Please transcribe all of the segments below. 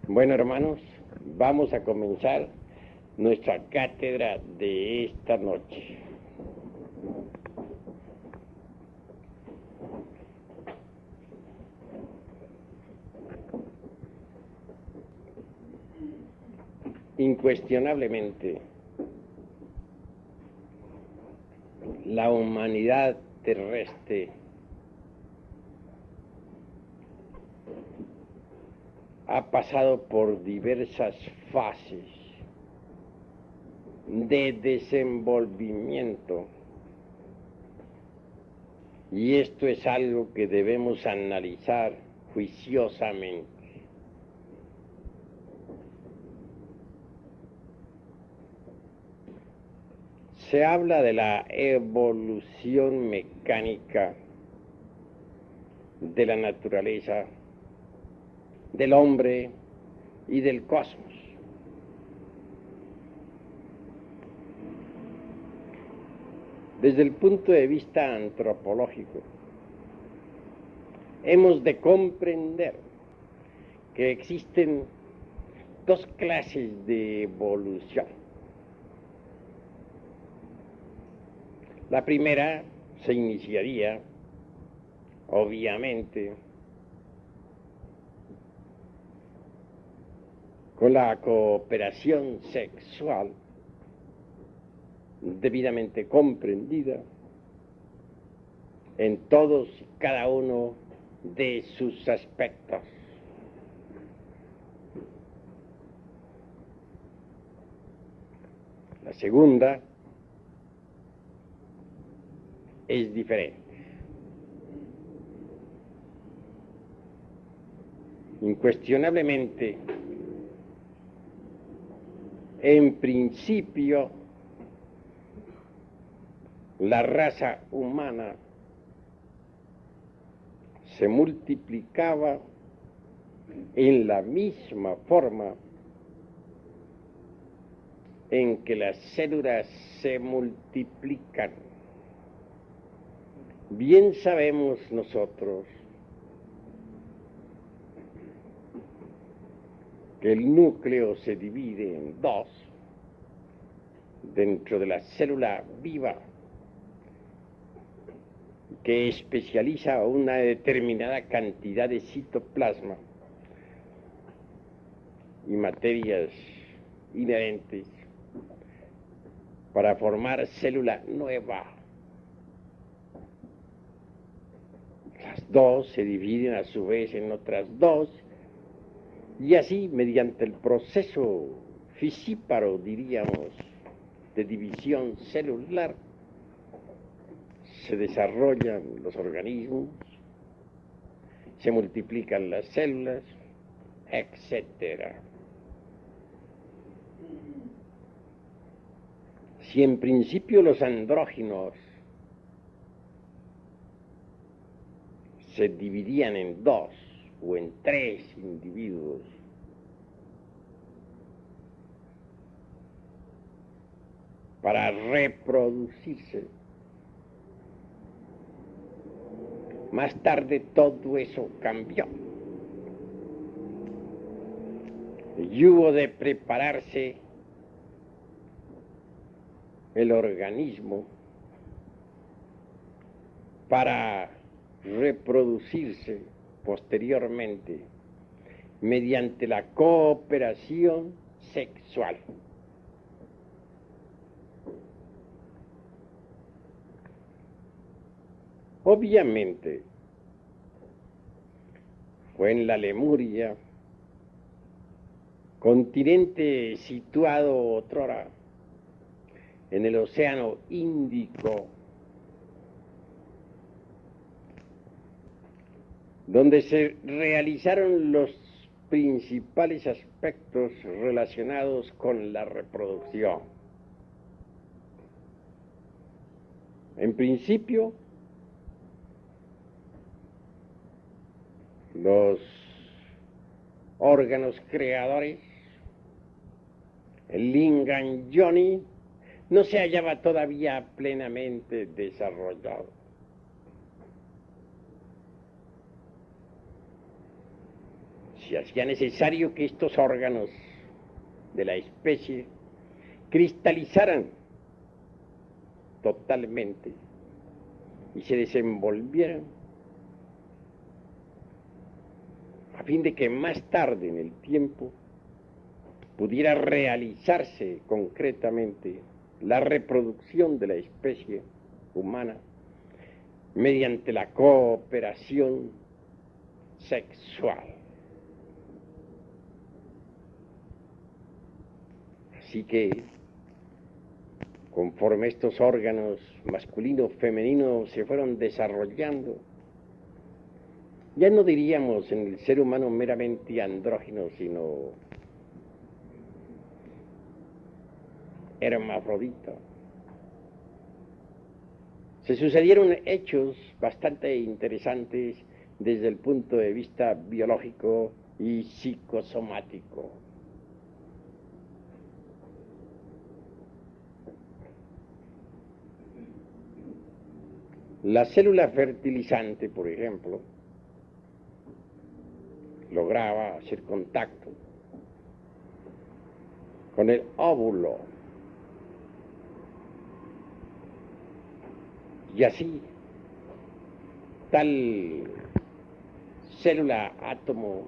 Bueno, hermanos, vamos a comenzar nuestra cátedra de esta noche. Incuestionablemente, la humanidad terrestre ha pasado por diversas fases de desenvolvimiento, y esto es algo que debemos analizar juiciosamente. Se habla de la evolución mecánica de la naturaleza, del hombre y del cosmos. Desde el punto de vista antropológico, hemos de comprender que existen dos clases de evolución. La primera se iniciaría, obviamente, con la cooperación sexual debidamente comprendida en todos y cada uno de sus aspectos. La segunda es diferente. Incuestionablemente, en principio, la raza humana se multiplicaba en la misma forma en que las células se multiplican. Bien sabemos nosotros que el núcleo se divide en dos dentro de la célula viva, que especializa una determinada cantidad de citoplasma y materias inherentes para formar célula nueva. Las dos se dividen a su vez en otras dos, y así, mediante el proceso fisíparo, diríamos, de división celular, se desarrollan los organismos, se multiplican las células, etc. Si en principio los andrógenos se dividían en dos o en tres individuos, para reproducirse, más tarde todo eso cambió y hubo de prepararse el organismo para reproducirse posteriormente mediante la cooperación sexual. Obviamente, fue en la Lemuria, continente situado otrora en el Océano Índico, donde se realizaron los principales aspectos relacionados con la reproducción. En principio, los órganos creadores, el lingam yoni, no se hallaba todavía plenamente desarrollado. se hacía necesario que estos órganos de la especie cristalizaran totalmente y se desenvolvieran a fin de que más tarde en el tiempo pudiera realizarse concretamente la reproducción de la especie humana mediante la cooperación sexual. Así que, conforme estos órganos masculino, femenino se fueron desarrollando, ya no diríamos en el ser humano meramente andrógino, sino hermafrodita. Se sucedieron hechos bastante interesantes desde el punto de vista biológico y psicosomático. La célula fertilizante, por ejemplo, lograba hacer contacto con el óvulo y así tal célula átomo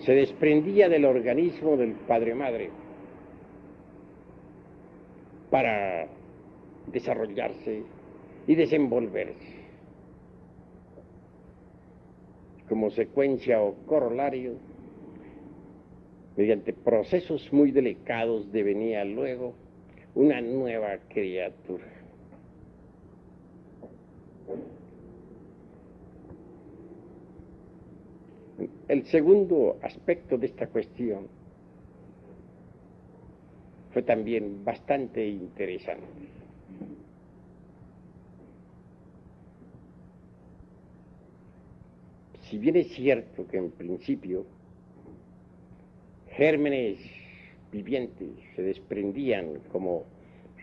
se desprendía del organismo del padre-madre para desarrollarse y desenvolverse. Como secuencia o corolario, mediante procesos muy delicados devenía luego una nueva criatura. El segundo aspecto de esta cuestión fue también bastante interesante. Si bien es cierto que en principio gérmenes vivientes se desprendían como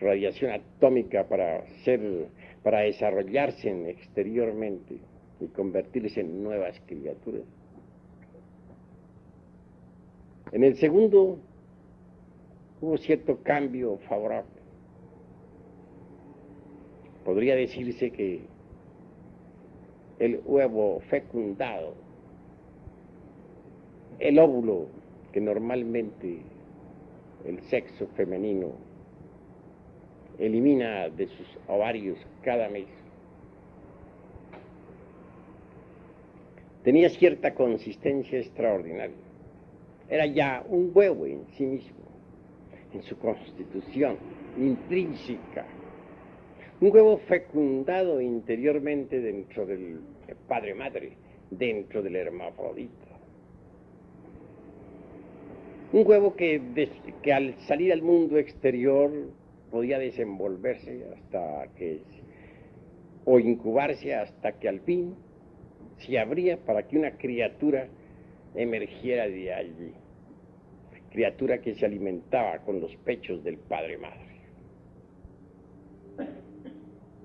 radiación atómica para desarrollarse exteriormente y convertirse en nuevas criaturas, en el segundo hubo cierto cambio favorable. Podría decirse que el huevo fecundado, el óvulo que normalmente el sexo femenino elimina de sus ovarios cada mes, tenía cierta consistencia extraordinaria. Era ya un huevo en sí mismo, en su constitución intrínseca. Un huevo fecundado interiormente dentro del padre-madre, dentro del hermafrodita. Un huevo que al salir al mundo exterior podía desenvolverse o incubarse hasta que al fin se abría para que una criatura emergiera de allí. Criatura que se alimentaba con los pechos del padre-madre.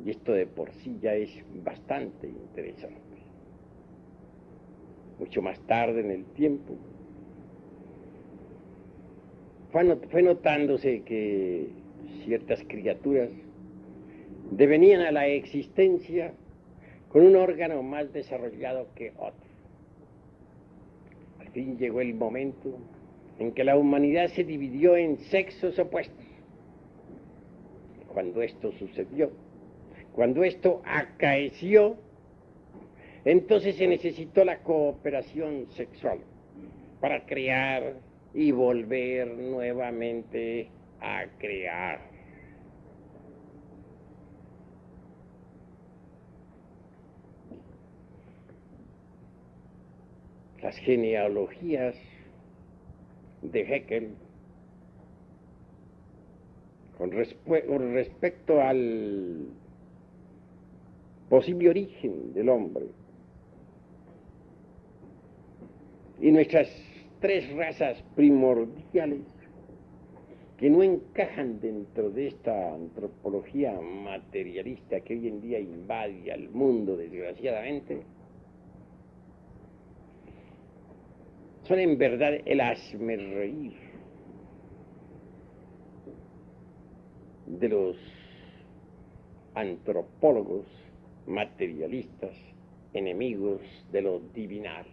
Y esto de por sí ya es bastante interesante. Mucho más tarde en el tiempo, fue notándose que ciertas criaturas devenían a la existencia con un órgano más desarrollado que otro. Al fin llegó el momento en que la humanidad se dividió en sexos opuestos. Cuando esto sucedió, cuando esto acaeció, entonces se necesitó la cooperación sexual para crear y volver nuevamente a crear. Las genealogías de Haeckel con respecto al posible origen del hombre y nuestras tres razas primordiales que no encajan dentro de esta antropología materialista que hoy en día invade al mundo, desgraciadamente, son en verdad el hazmerreír de los antropólogos materialistas, enemigos de lo divinal.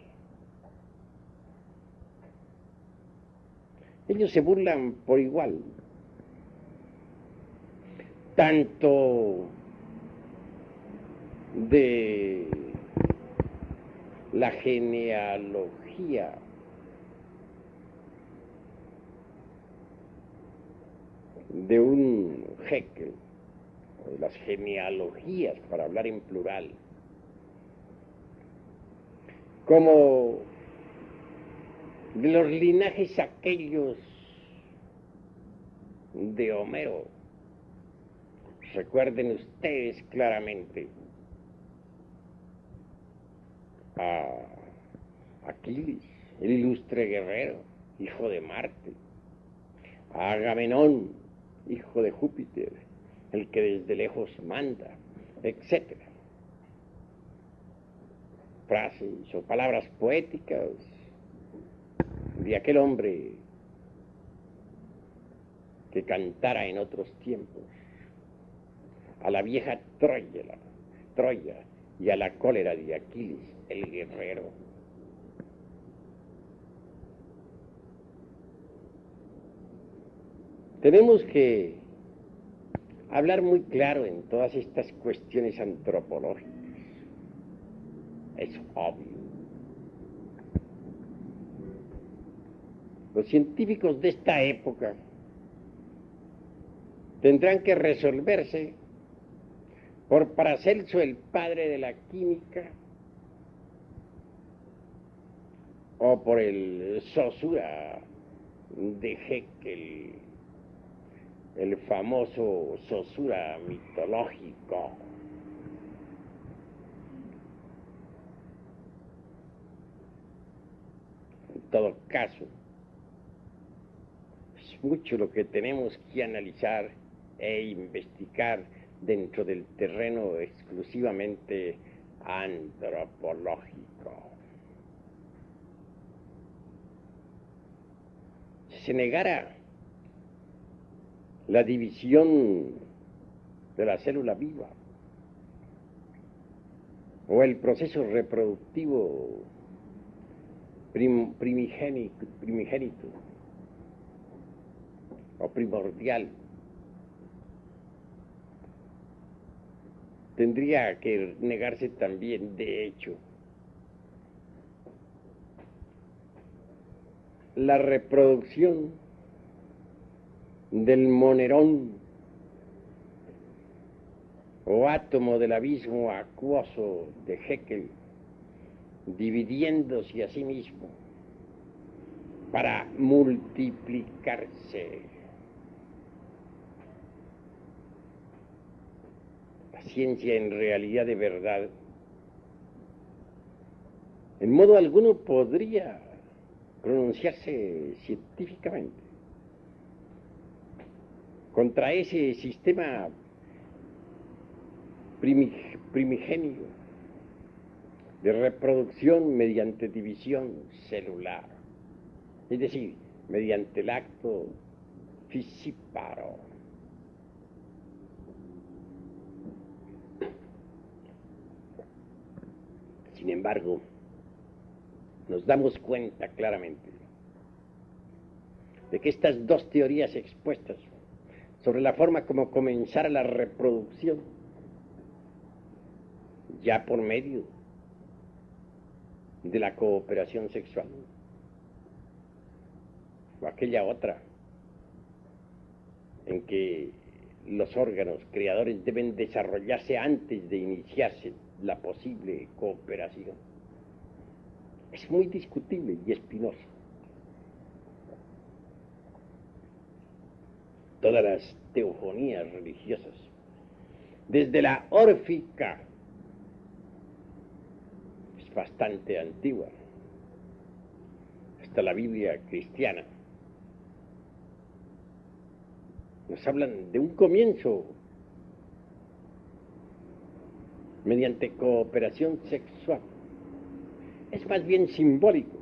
Ellos se burlan por igual, tanto de la genealogía de un Haeckel, de las genealogías, para hablar en plural, como de los linajes aquellos de Homero. Recuerden ustedes claramente a Aquiles, el ilustre guerrero, hijo de Marte, a Agamenón, hijo de Júpiter, el que desde lejos manda, etc. Frases o palabras poéticas de aquel hombre que cantara en otros tiempos a la vieja Troya y a la cólera de Aquiles, el guerrero. Tenemos que hablar muy claro en todas estas cuestiones antropológicas. Es obvio. Los científicos de esta época tendrán que resolverse por Paracelso, el padre de la química, o por el Saussure de Haeckel, el famoso Saussure mitológico. En todo caso, es mucho lo que tenemos que analizar e investigar dentro del terreno exclusivamente antropológico. Si se negara la división de la célula viva o el proceso reproductivo primigénito o primordial, tendría que negarse también, de hecho, la reproducción del monerón o átomo del abismo acuoso de Haeckel, dividiéndose a sí mismo para multiplicarse. La ciencia, en realidad de verdad, en modo alguno podría pronunciarse científicamente contra ese sistema primigenio de reproducción mediante división celular, es decir, mediante el acto fisíparo. Sin embargo, nos damos cuenta claramente de que estas dos teorías expuestas sobre la forma como comenzara la reproducción, ya por medio de la cooperación sexual, o aquella otra, en que los órganos creadores deben desarrollarse antes de iniciarse la posible cooperación, es muy discutible y espinoso. Todas las teogonías religiosas, desde la órfica, es bastante antigua, hasta la Biblia cristiana, Nos hablan de un comienzo mediante cooperación sexual. Es más bien simbólico.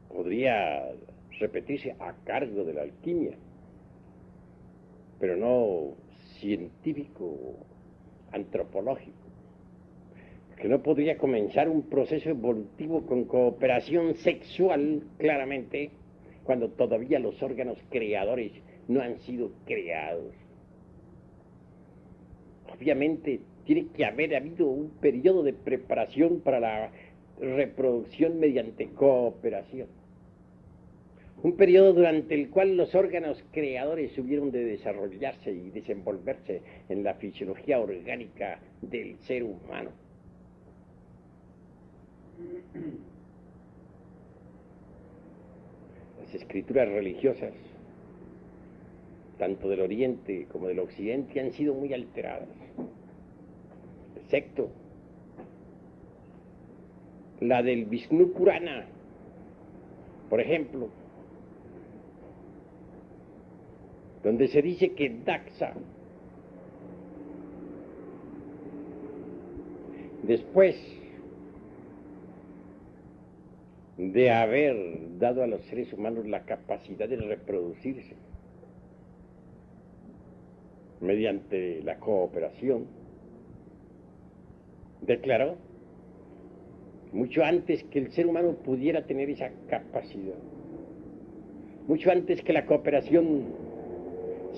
Podría repetirse a cargo de la alquimia, pero no científico, antropológico, que no podría comenzar un proceso evolutivo con cooperación sexual, claramente, cuando todavía los órganos creadores no han sido creados. Obviamente tiene que haber habido un periodo de preparación para la reproducción mediante cooperación. Un periodo durante el cual los órganos creadores hubieron de desarrollarse y desenvolverse en la fisiología orgánica del ser humano. Las escrituras religiosas, tanto del Oriente como del Occidente, han sido muy alteradas, excepto la del Vishnu Purana, por ejemplo, donde se dice que Daksha, después de haber dado a los seres humanos la capacidad de reproducirse mediante la cooperación, declaró, mucho antes que el ser humano pudiera tener esa capacidad, mucho antes que la cooperación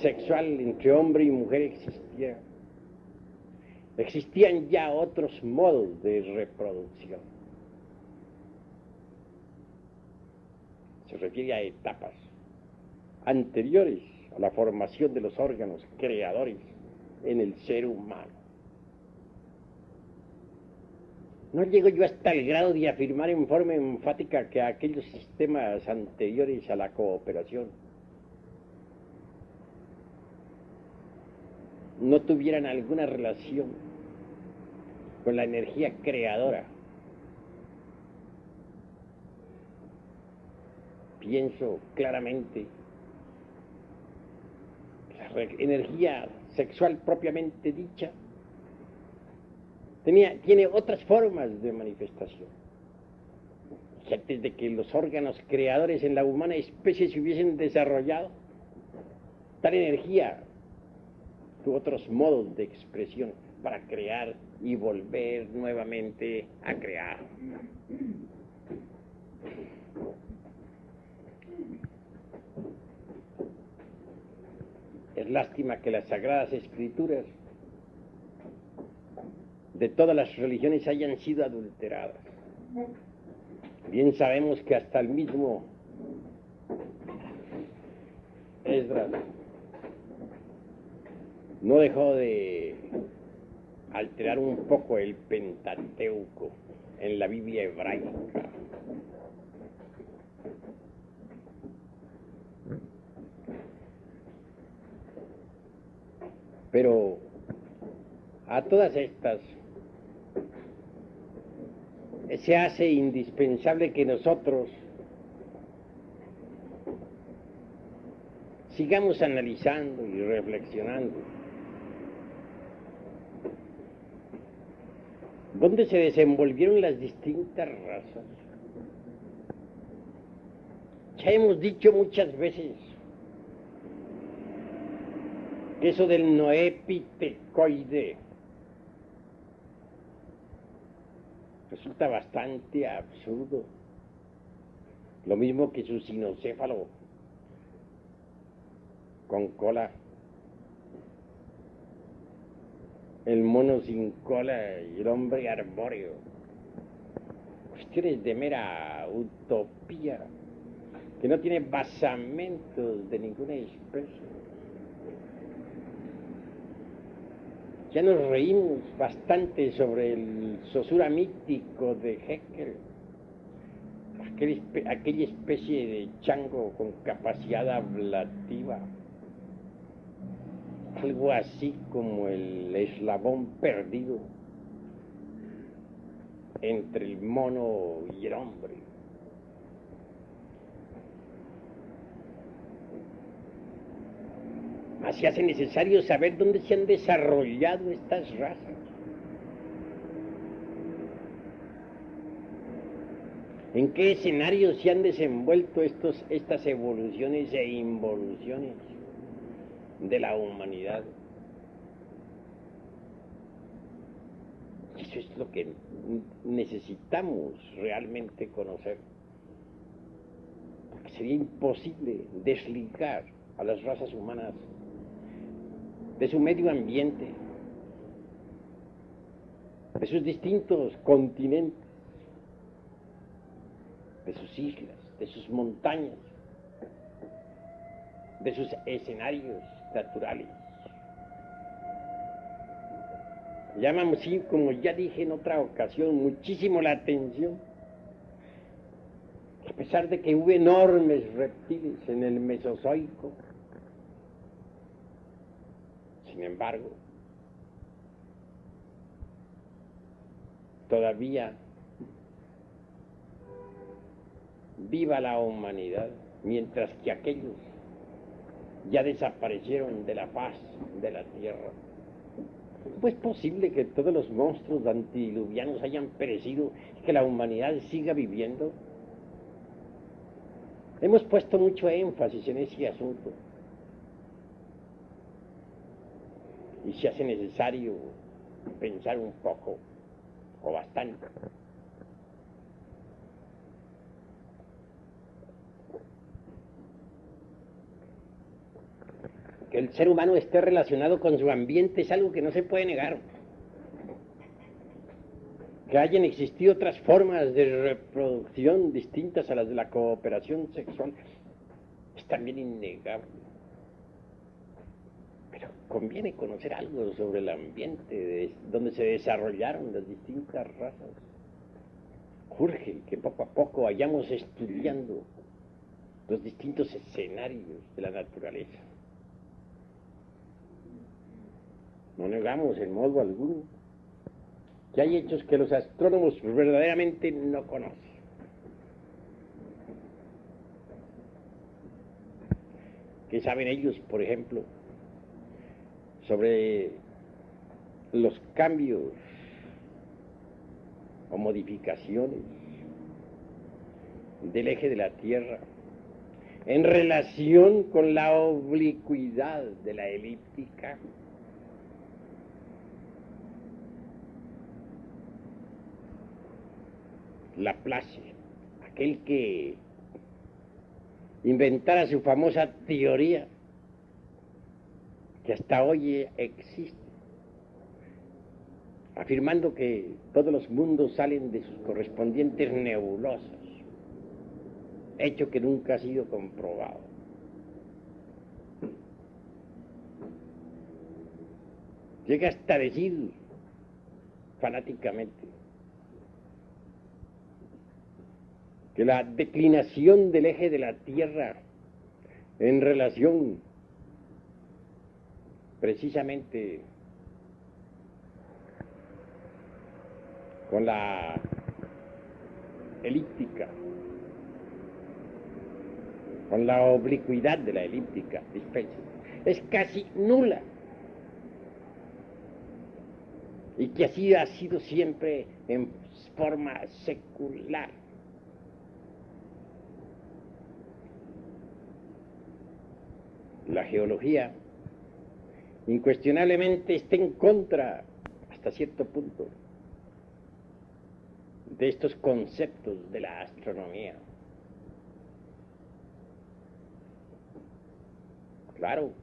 sexual entre hombre y mujer existiera, existían ya otros modos de reproducción. Se refiere a etapas anteriores a la formación de los órganos creadores en el ser humano. No llego yo hasta el grado de afirmar en forma enfática que aquellos sistemas anteriores a la cooperación no tuvieran alguna relación con la energía creadora. Pienso claramente que la energía sexual propiamente dicha tiene otras formas de manifestación. Y antes de que los órganos creadores en la humana especie se hubiesen desarrollado, tal energía tuvo otros modos de expresión para crear y volver nuevamente a crear. Es lástima que las Sagradas Escrituras de todas las religiones hayan sido adulteradas. Bien sabemos que hasta el mismo Esdras no dejó de alterar un poco el Pentateuco en la Biblia hebraica. Pero a todas estas se hace indispensable que nosotros sigamos analizando y reflexionando. ¿Dónde se desenvolvieron las distintas razas? Ya hemos dicho muchas veces que eso del noepitecoide resulta bastante absurdo. Lo mismo que su sinocéfalo con cola, el mono sin cola y el hombre arbóreo. Cuestiones de mera utopía que no tiene basamentos de ninguna especie. Ya nos reímos bastante sobre el Saussure mítico de Haeckel, aquella especie de chango con capacidad ablativa, algo así como el eslabón perdido entre el mono y el hombre. Mas se hace necesario saber dónde se han desarrollado estas razas. ¿En qué escenarios se han desenvuelto estas evoluciones e involuciones de la humanidad? Eso es lo que necesitamos realmente conocer. Porque sería imposible desligar a las razas humanas de su medio ambiente, de sus distintos continentes, de sus islas, de sus montañas, de sus escenarios naturales. Llama, como ya dije en otra ocasión, muchísimo la atención, a pesar de que hubo enormes reptiles en el Mesozoico, sin embargo, todavía viva la humanidad, mientras que aquellos ya desaparecieron de la faz de la tierra. ¿Cómo es posible que todos los monstruos antidiluvianos hayan perecido y que la humanidad siga viviendo? Hemos puesto mucho énfasis en ese asunto y se hace necesario pensar un poco, o bastante. Que el ser humano esté relacionado con su ambiente es algo que no se puede negar. Que hayan existido otras formas de reproducción distintas a las de la cooperación sexual es también innegable. Pero conviene conocer algo sobre el ambiente donde se desarrollaron las distintas razas. Urge que poco a poco vayamos estudiando los distintos escenarios de la naturaleza. No negamos en modo alguno que hay hechos que los astrónomos verdaderamente no conocen. ¿Qué saben ellos, por ejemplo, sobre los cambios o modificaciones del eje de la Tierra en relación con la oblicuidad de la elíptica? Laplace, aquel que inventara su famosa teoría, que hasta hoy existe, afirmando que todos los mundos salen de sus correspondientes nebulosas, hecho que nunca ha sido comprobado. Llega hasta decir fanáticamente que la declinación del eje de la Tierra en relación precisamente con la elíptica, con la oblicuidad de la elíptica, es casi nula, y que así ha sido siempre en forma secular. La geología incuestionablemente está en contra, hasta cierto punto, de estos conceptos de la astronomía. Claro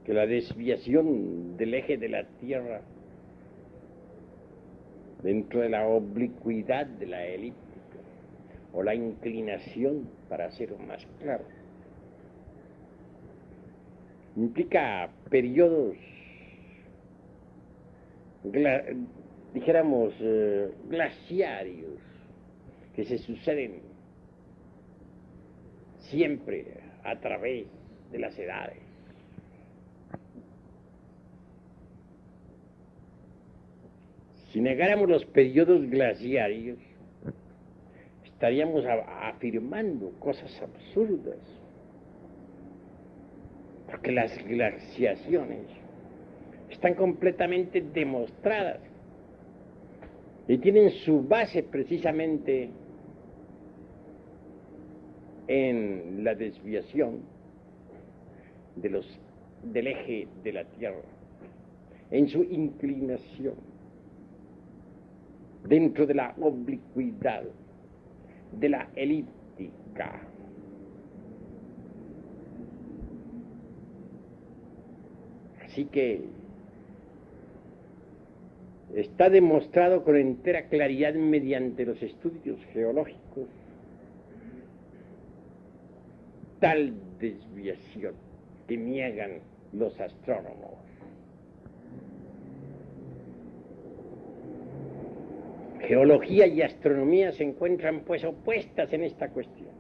que la desviación del eje de la Tierra dentro de la oblicuidad de la elíptica, o la inclinación, para ser más claro, implica periodos, dijéramos, glaciarios, que se suceden siempre a través de las edades. Si negáramos los periodos glaciarios, estaríamos afirmando cosas absurdas. porque las glaciaciones están completamente demostradas y tienen su base precisamente en la desviación del eje de la Tierra, en su inclinación, dentro de la oblicuidad, de la elíptica. Así que está demostrado con entera claridad mediante los estudios geológicos tal desviación que niegan los astrónomos. Geología y astronomía se encuentran pues opuestas en esta cuestión.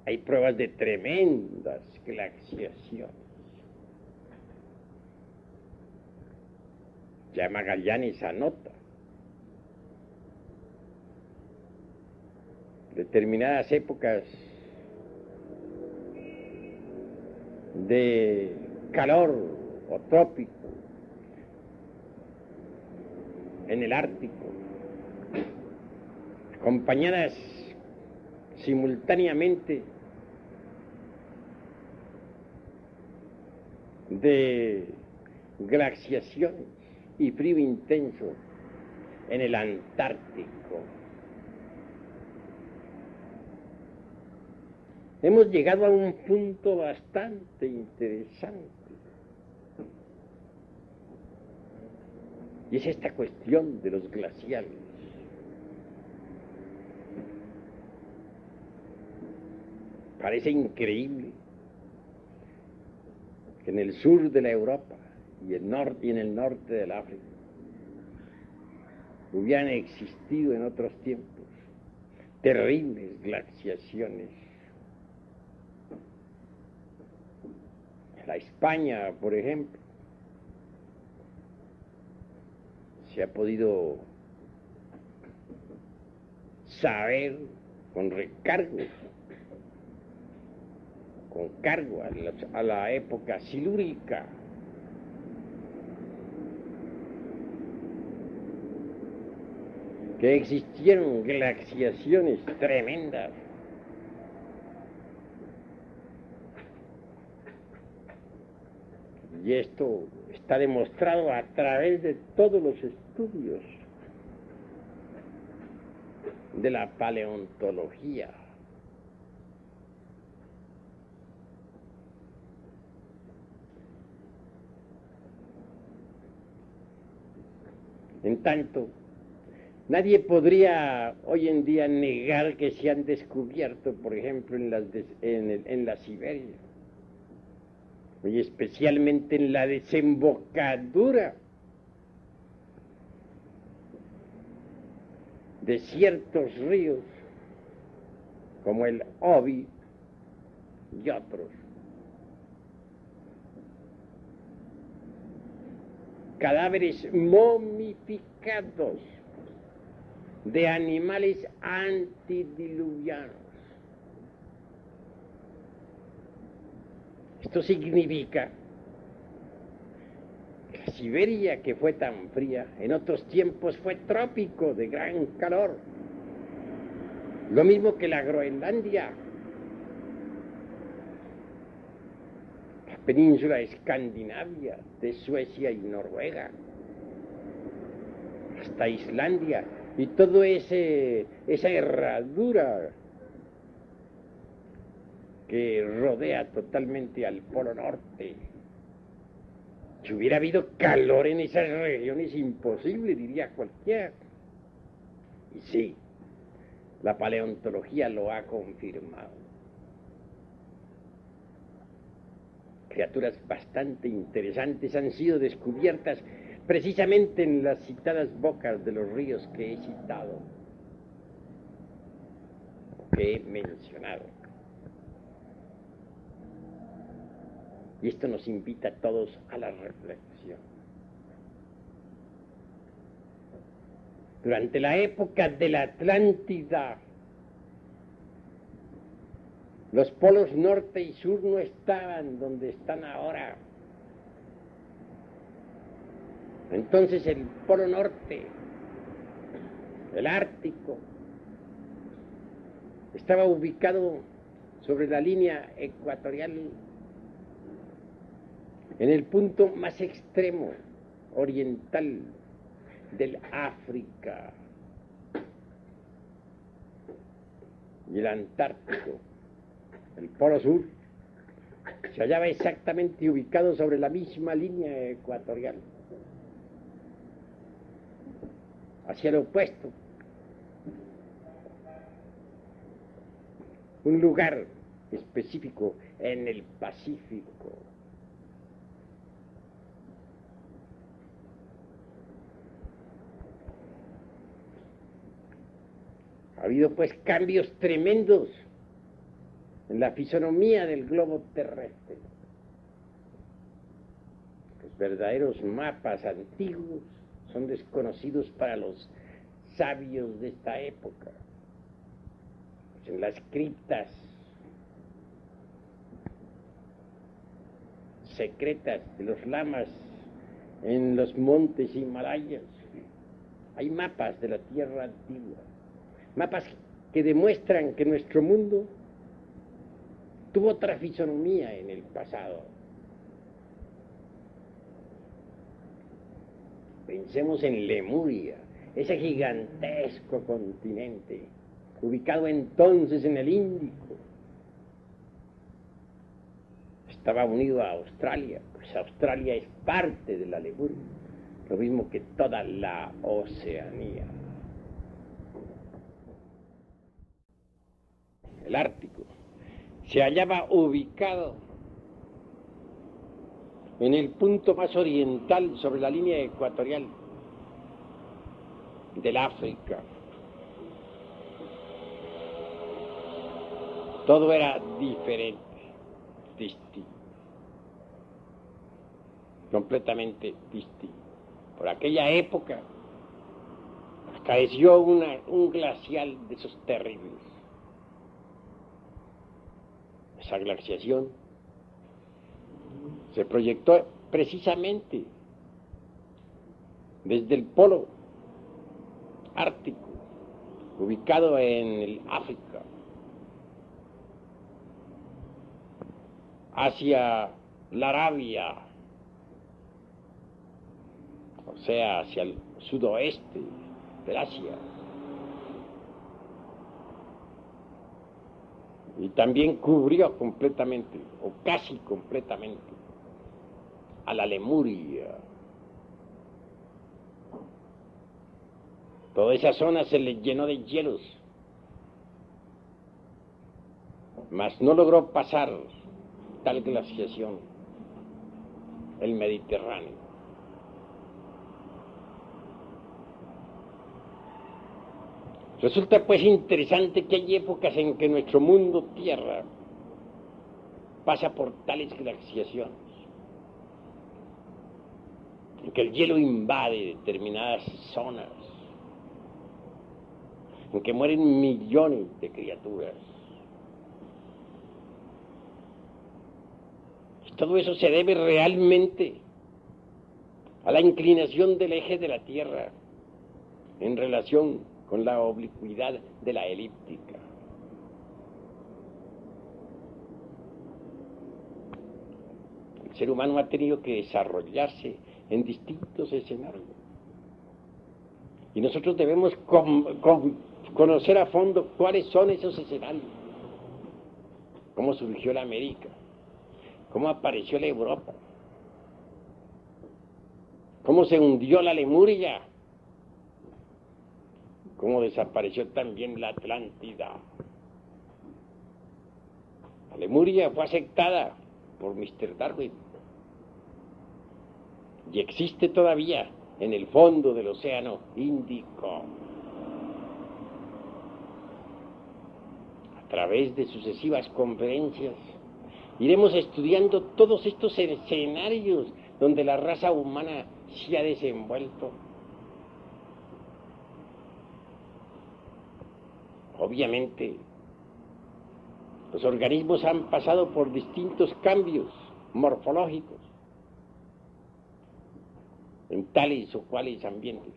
Hay pruebas de tremendas glaciaciones. Ya Magallanes anota determinadas épocas de calor o trópico en el Ártico, acompañadas simultáneamente de glaciaciones y frío intenso en el Antártico. Hemos llegado a un punto bastante interesante, y es esta cuestión de los glaciales. Parece increíble que en el sur de la Europa y en el norte del África hubieran existido en otros tiempos terribles glaciaciones. La España, por ejemplo, se ha podido saber con cargo a la época silúrica, que existieron glaciaciones tremendas. Y esto está demostrado a través de todos los estudios de la paleontología. En tanto, nadie podría hoy en día negar que se han descubierto, por ejemplo, en la Siberia, y especialmente en la desembocadura de ciertos ríos, como el Obi y otros, cadáveres momificados de animales antidiluvianos. Esto significa que la Siberia, que fue tan fría, en otros tiempos fue trópico de gran calor. Lo mismo que la Groenlandia, la península escandinavia de Suecia y Noruega, hasta Islandia, y todo esa herradura que rodea totalmente al Polo Norte. Si hubiera habido calor en esas regiones, imposible, diría cualquiera. Y sí, la paleontología lo ha confirmado. Criaturas bastante interesantes han sido descubiertas precisamente en las citadas bocas de los ríos que he citado, que he mencionado. Y esto nos invita a todos a la reflexión. Durante la época de la Atlántida, Los polos norte y sur no estaban donde están ahora. Entonces el polo norte, el Ártico, estaba ubicado sobre la línea ecuatorial, en el punto más extremo oriental del África, y el Antártico, el polo sur, se hallaba exactamente ubicado sobre la misma línea ecuatorial, hacia el opuesto, un lugar específico en el Pacífico. Ha habido pues cambios tremendos en la fisonomía del globo terrestre. Los verdaderos mapas antiguos son desconocidos para los sabios de esta época. Pues en las criptas secretas de los lamas en los montes Himalayas hay mapas de la tierra antigua, mapas que demuestran que nuestro mundo tuvo otra fisonomía en el pasado. Pensemos en Lemuria, ese gigantesco continente, ubicado entonces en el Índico. Estaba unido a Australia, pues Australia es parte de la Lemuria, lo mismo que toda la Oceanía. El Ártico se hallaba ubicado en el punto más oriental sobre la línea ecuatorial del África. Todo era diferente, distinto, completamente distinto. Por aquella época acaeció un glacial de esos terribles. Esa glaciación se proyectó precisamente desde el polo ártico, ubicado en el África, hacia la Arabia, o sea, hacia el sudoeste del Asia. Y también cubrió completamente, o casi completamente, a la Lemuria. Toda esa zona se le llenó de hielos, mas no logró pasar tal glaciación el Mediterráneo. Resulta pues interesante que hay épocas en que nuestro mundo Tierra pasa por tales glaciaciones, en que el hielo invade determinadas zonas, en que mueren millones de criaturas. Y todo eso se debe realmente a la inclinación del eje de la Tierra en relación con la oblicuidad de la elíptica. El ser humano ha tenido que desarrollarse en distintos escenarios. Y nosotros debemos conocer a fondo cuáles son esos escenarios. Cómo surgió la América, cómo apareció la Europa, cómo se hundió la Lemuria, cómo desapareció también la Atlántida. La Lemuria fue aceptada por Mr. Darwin y existe todavía en el fondo del Océano Índico. A través de sucesivas conferencias iremos estudiando todos estos escenarios donde la raza humana se ha desenvuelto. Obviamente, Los organismos han pasado por distintos cambios morfológicos en tales o cuales ambientes.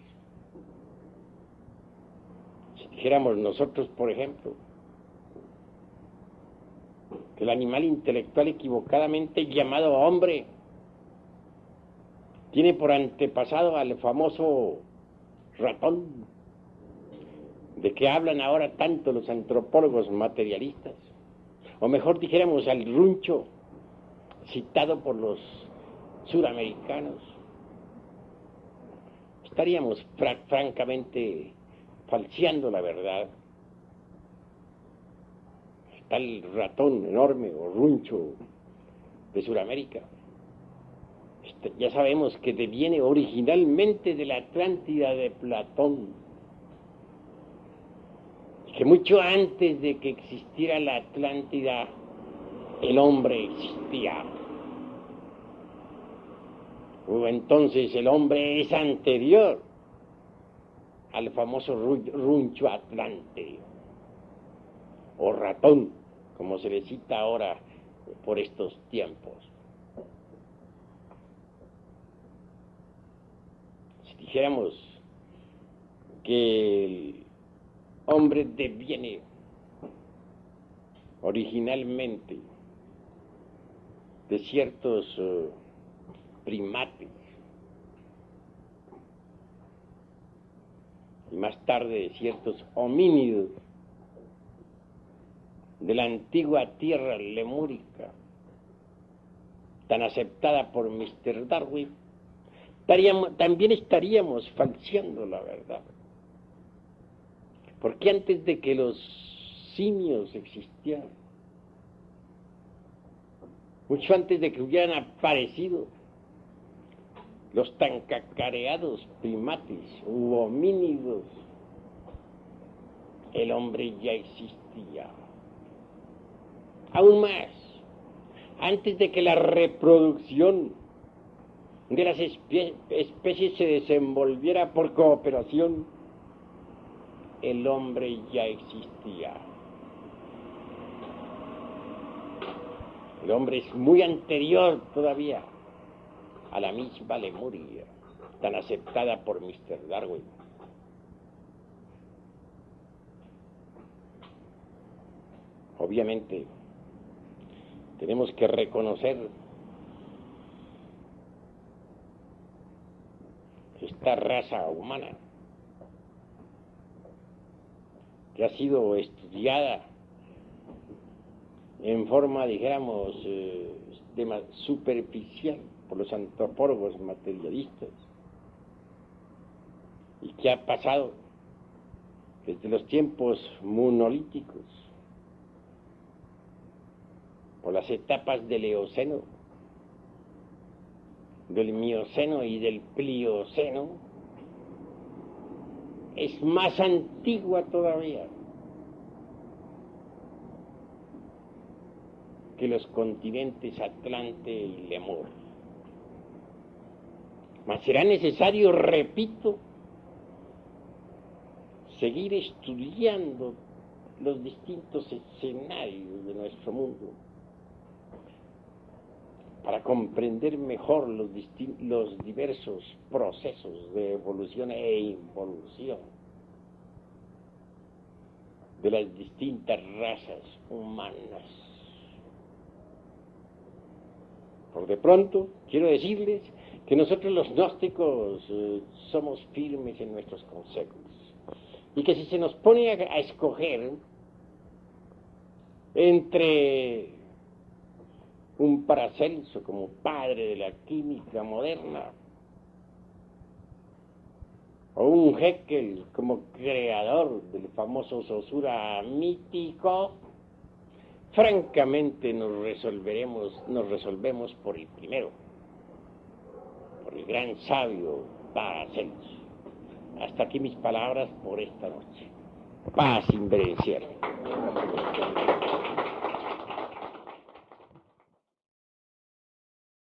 Si dijéramos nosotros, por ejemplo, que el animal intelectual equivocadamente llamado hombre tiene por antepasado al famoso ratón, de que hablan ahora tanto los antropólogos materialistas, o mejor dijéramos al runcho citado por los suramericanos, estaríamos francamente falseando la verdad. Está el ratón enorme o runcho de Suramérica. Ya sabemos que deviene originalmente de la Atlántida de Platón, que mucho antes de que existiera la Atlántida, el hombre existía. Entonces el hombre es anterior al famoso runcho atlante, o ratón, como se le cita ahora por estos tiempos. Si dijéramos que el hombre deviene originalmente de ciertos primates y más tarde de ciertos homínidos de la antigua tierra lemúrica, tan aceptada por Mr. Darwin, también estaríamos falseando la verdad. Porque antes de que los simios existieran, mucho antes de que hubieran aparecido los tan cacareados primates u homínidos, el hombre ya existía. Aún más, antes de que la reproducción de las especies se desenvolviera por cooperación, el hombre ya existía. El hombre es muy anterior todavía a la misma Lemuria, tan aceptada por Mr. Darwin. Obviamente, tenemos que reconocer que esta raza humana, que ha sido estudiada en forma, dijéramos, superficial por los antropólogos materialistas, y que ha pasado desde los tiempos monolíticos por las etapas del Eoceno, del Mioceno y del Plioceno, es más antigua todavía que los continentes Atlante y Lemur. Mas será necesario, repito, seguir estudiando los distintos escenarios de nuestro mundo para comprender mejor los diversos procesos de evolución e involución de las distintas razas humanas. Por de pronto, quiero decirles que nosotros los gnósticos somos firmes en nuestros conceptos, y que si se nos pone a escoger entre un Paracelso como padre de la química moderna, o un Haeckel como creador del famoso Saussure mítico, francamente nos resolvemos por el primero, por el gran sabio Paracelso. Hasta aquí mis palabras por esta noche. Paz inverencial.